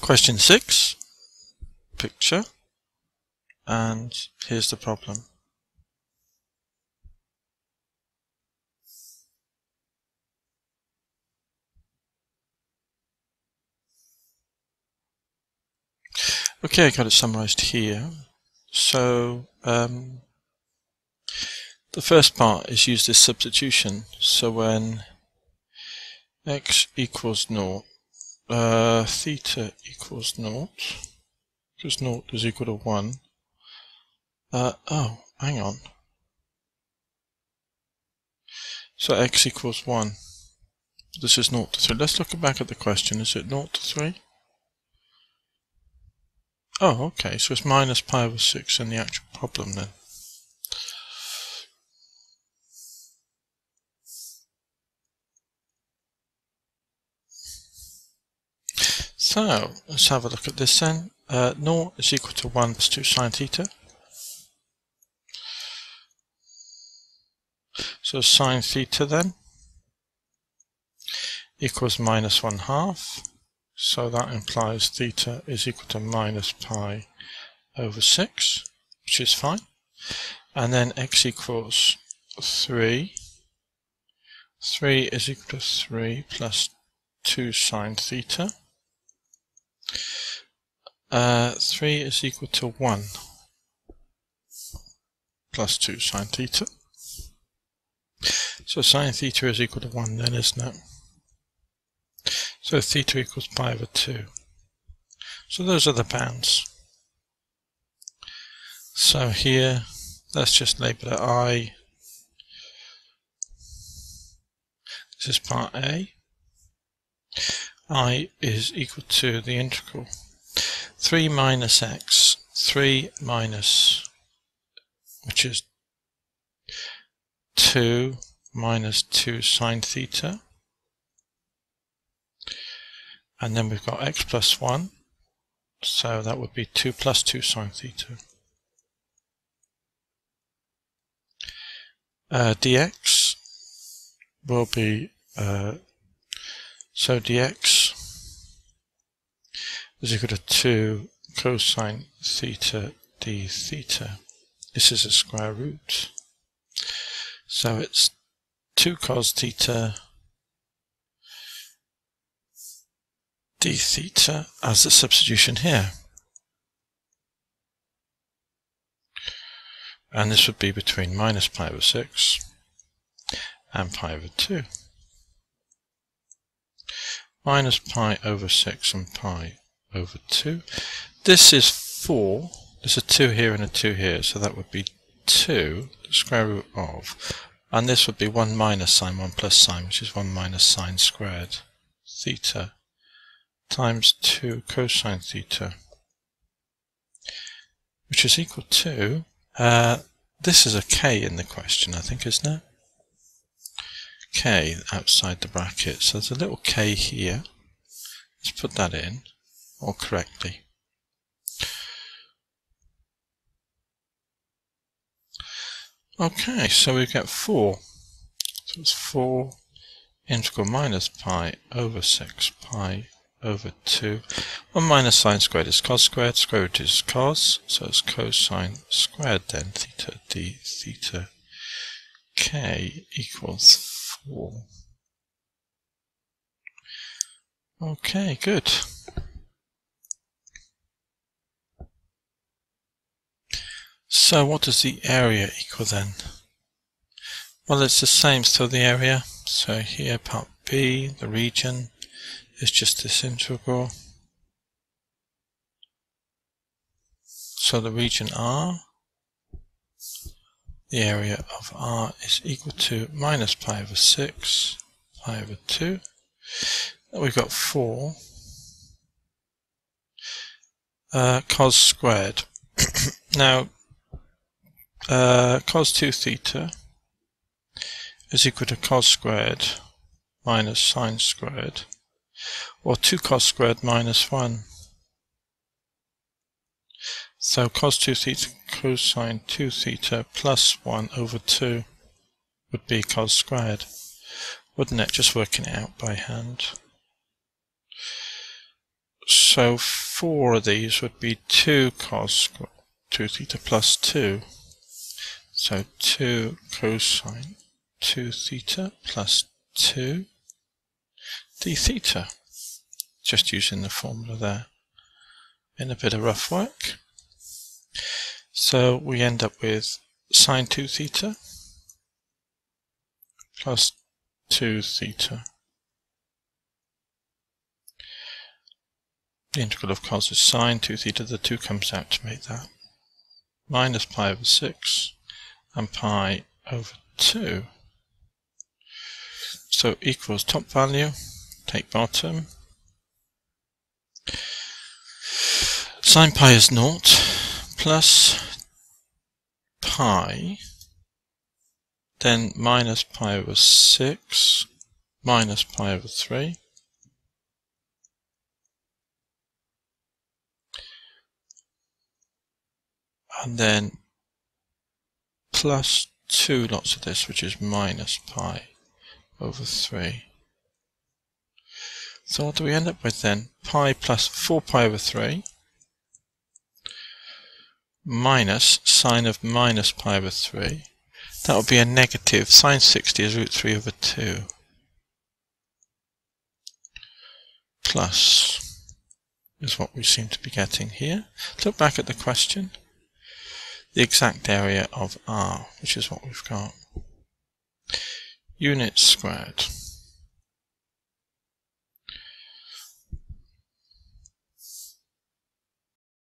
Question 6, picture, and here's the problem. Okay, I got it summarized here. So the first part is use this substitution. So when x equals 0, theta equals 0, because 0 is equal to 1. Oh, hang on. So x equals 1. This is 0 to 3. Let's look back at the question. Is it 0 to 3? Oh, okay. So it's minus pi over 6 in the actual problem then. So let's have a look at this then. 0 is equal to 1 plus 2 sine theta. So sine theta then equals minus 1/2. So that implies theta is equal to minus pi over 6, which is fine. And then x equals 3. 3 is equal to 3 plus 2 sine theta. 3 is equal to 1 plus 2 sine theta. So sine theta is equal to 1 then, isn't it? So theta equals pi over 2. So those are the bounds. So here, let's just label it I. This is part A. I is equal to the integral 3 minus x, 3 minus, which is 2 minus 2 sine theta. And then we've got x plus 1, so that would be 2 plus 2 sine theta. Dx will be, so dx is equal to 2 cosine theta d theta. This is a square root. So it's 2 cos theta d theta as the substitution here. And this would be between minus pi over 6 and pi over 2. Minus pi over 6 and pi over 2. This is 4. There's a 2 here and a 2 here, so that would be 2, the square root of. And this would be 1 minus sine, 1 plus sine, which is 1 minus sine squared theta times 2 cosine theta, which is equal to, this is a k in the question, I think, isn't it? K outside the bracket, so there's a little k here. Let's put that in, or correctly. Okay, so we get 4. So it's 4 integral minus pi over 6 pi over 2. 1 minus sine squared is cos squared, square root is cos, so it's cosine squared then, theta d theta k equals 4. Okay, good. So what does the area equal then? Well, it's the same, still the area. So here, part B, the region, is just this integral. So the region R, the area of R is equal to minus pi over 6, pi over 2. We've got 4 cos squared. Now, cos 2 theta is equal to cos squared minus sine squared, or 2 cos squared minus 1. So cos 2 theta cosine 2 theta plus 1 over 2 would be cos squared, wouldn't it? Just working it out by hand. So So 4 of these would be 2 cos 2 theta plus 2. So 2 cosine 2 theta plus 2 d theta. Just using the formula there in a bit of rough work. So we end up with sine 2 theta plus 2 theta. The integral of cos is sine 2 theta, the 2 comes out to make that. Minus pi over 6 and pi over 2. So equals top value, take bottom. Sine pi is 0 plus pi, then minus pi over 6 minus pi over 3. And then plus 2 lots of this, which is minus pi over 3. So what do we end up with then? Pi plus 4 pi over 3 minus sine of minus pi over 3. That would be a negative. Sine 60 is root 3 over 2. Plus is what we seem to be getting here. Look back at the question. The exact area of R, which is what we've got. Units squared.